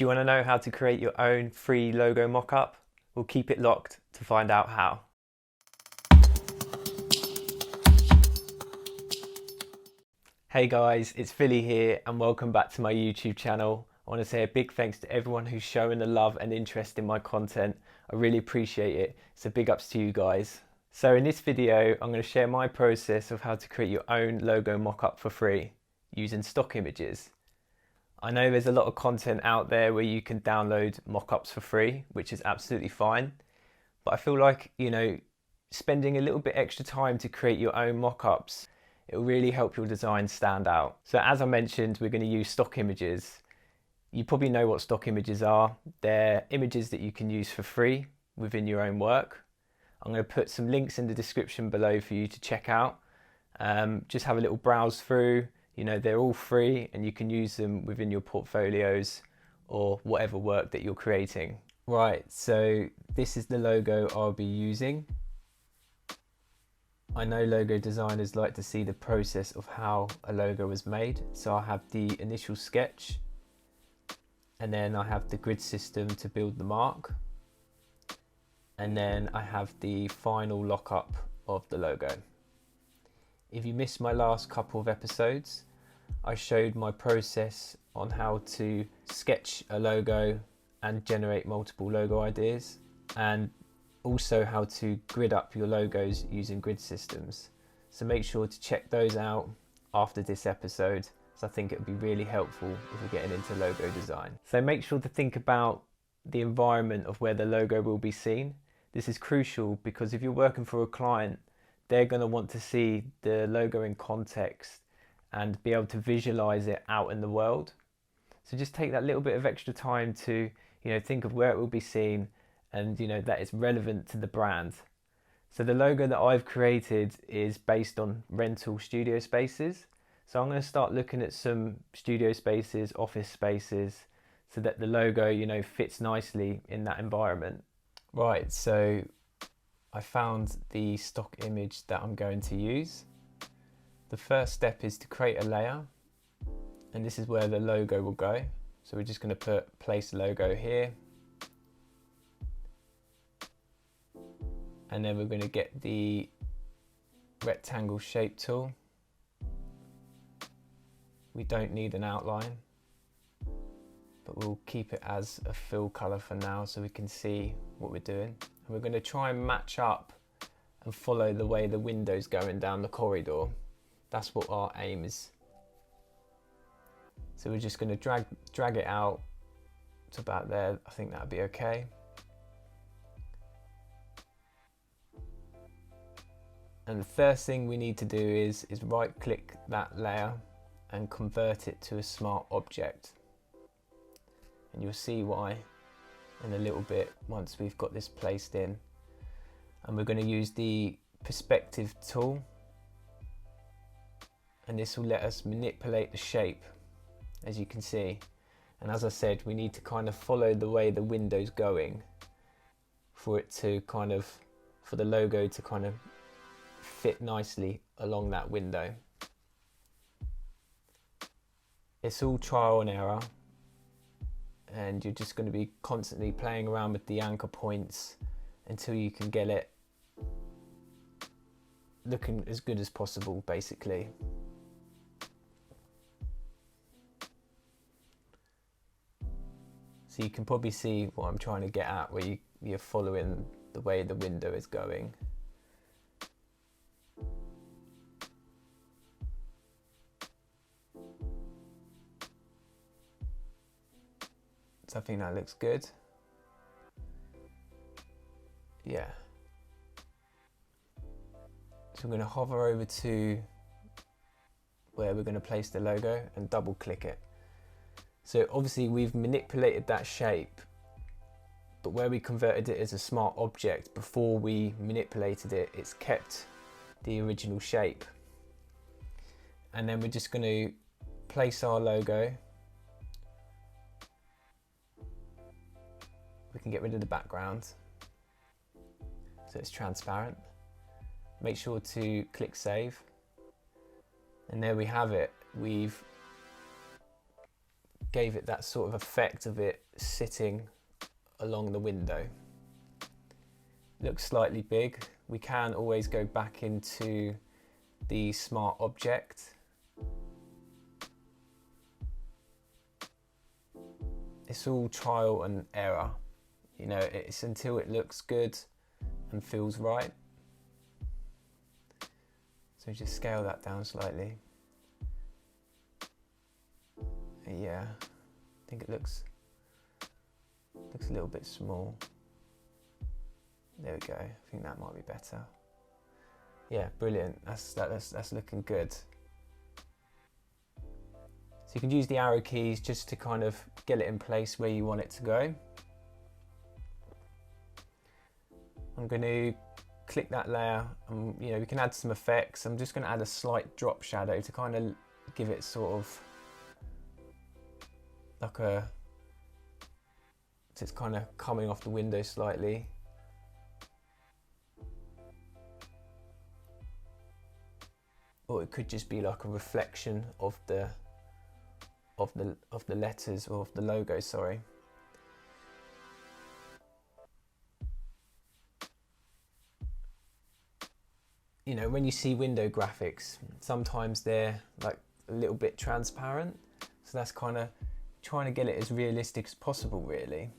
Do you want to know how to create your own free logo mockup? We'll keep it locked to find out how. Hey guys, it's Philly here and welcome back to my YouTube channel. I want to say a big thanks to everyone who's shown the love and interest in my content. I really appreciate it. So big ups to you guys. So in this video, I'm going to share my process of how to create your own logo mockup for free using stock images. I know there's a lot of content out there where you can download mockups for free, which is absolutely fine. But I feel like, spending a little bit extra time to create your own mockups, it will really help your design stand out. So as I mentioned, we're going to use stock images. You probably know what stock images are. They're images that you can use for free within your own work. I'm going to put some links in the description below for you to check out. Just have a little browse through. They're all free and you can use them within your portfolios or whatever work that you're creating. Right, so this is the logo I'll be using. I know logo designers like to see the process of how a logo was made. So I have the initial sketch and then I have the grid system to build the mark. And then I have the final lockup of the logo. If you missed my last couple of episodes, I showed my process on how to sketch a logo and generate multiple logo ideas, and also how to grid up your logos using grid systems. So make sure to check those out after this episode, so I think it would be really helpful if we're getting into logo design. So make sure to think about the environment of where the logo will be seen. This is crucial because if you're working for a client, they're going to want to see the logo in context and be able to visualize it out in the world. So just take that little bit of extra time to, think of where it will be seen and, that it's relevant to the brand. So the logo that I've created is based on rental studio spaces. So I'm going to start looking at some studio spaces, office spaces, so that the logo, fits nicely in that environment. Right, so I found the stock image that I'm going to use. The first step is to create a layer, and this is where the logo will go. So we're just going to place logo here, and then we're going to get the rectangle shape tool. We don't need an outline, but we'll keep it as a fill color for now so we can see what we're doing. And we're going to try and match up and follow the way the window's going down the corridor. That's what our aim is. So we're just going to drag it out to about there. I think that'll be okay. And the first thing we need to do is right click that layer and convert it to a smart object. And you'll see why in a little bit once we've got this placed in. And we're going to use the perspective tool, and this will let us manipulate the shape, as you can see. And as I said, we need to kind of follow the way the window's going for the logo to kind of fit nicely along that window. It's all trial and error, and you're just going to be constantly playing around with the anchor points until you can get it looking as good as possible, basically. So you can probably see what I'm trying to get at, where you're following the way the window is going. So I think that looks good. Yeah. So I'm going to hover over to where we're going to place the logo and double click it. So obviously we've manipulated that shape, but where we converted it as a smart object before we manipulated it, it's kept the original shape. And then we're just going to place our logo. We can get rid of the background so it's transparent. Make sure to click save, and there we have it. We've gave it that sort of effect of it sitting along the window. Looks slightly big. We can always go back into the smart object. It's all trial and error. You know, it's until it looks good and feels right. So just scale that down slightly. Yeah, I think it looks a little bit small. There we go. I think that might be better. Yeah, brilliant. That's looking good. So you can use the arrow keys just to kind of get it in place where you want it to go. I'm going to click that layer, and you know, we can add some effects. I'm just going to add a slight drop shadow to kind of give it sort of like a, so it's kind of coming off the window slightly. Or it could just be like a reflection of the letters, or of the logo, sorry. You know, when you see window graphics, sometimes they're like a little bit transparent. So that's kind of trying to get it as realistic as possible, really.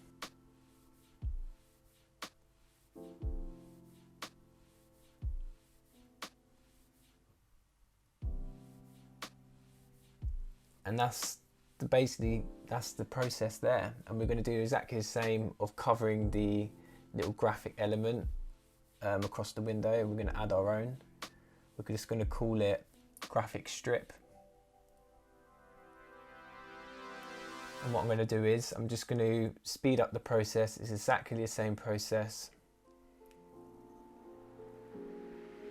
And that's basically the process there. And we're going to do exactly the same of covering the little graphic element across the window. We're going to add our own. We're just going to call it graphic strip. And what I'm going to do is I'm just going to speed up the process. It's exactly the same process.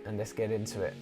And let's get into it.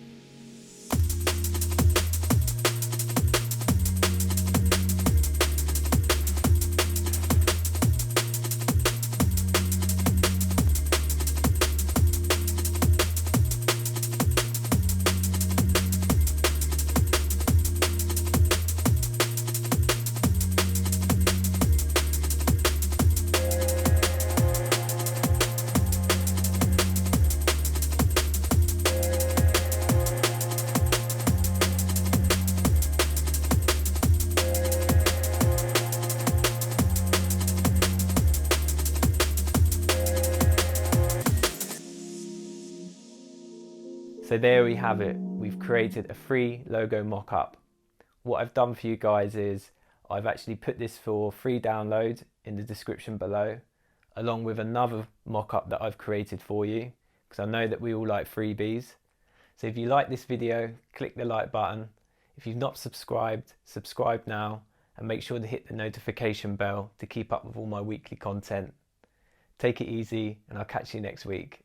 So there we have it. We've created a free logo mock-up. What I've done for you guys is I've actually put this for free download in the description below, along with another mock-up that I've created for you, because I know that we all like freebies. So if you like this video, click the like button. If you've not subscribed, subscribe now, and make sure to hit the notification bell to keep up with all my weekly content. Take it easy, and I'll catch you next week.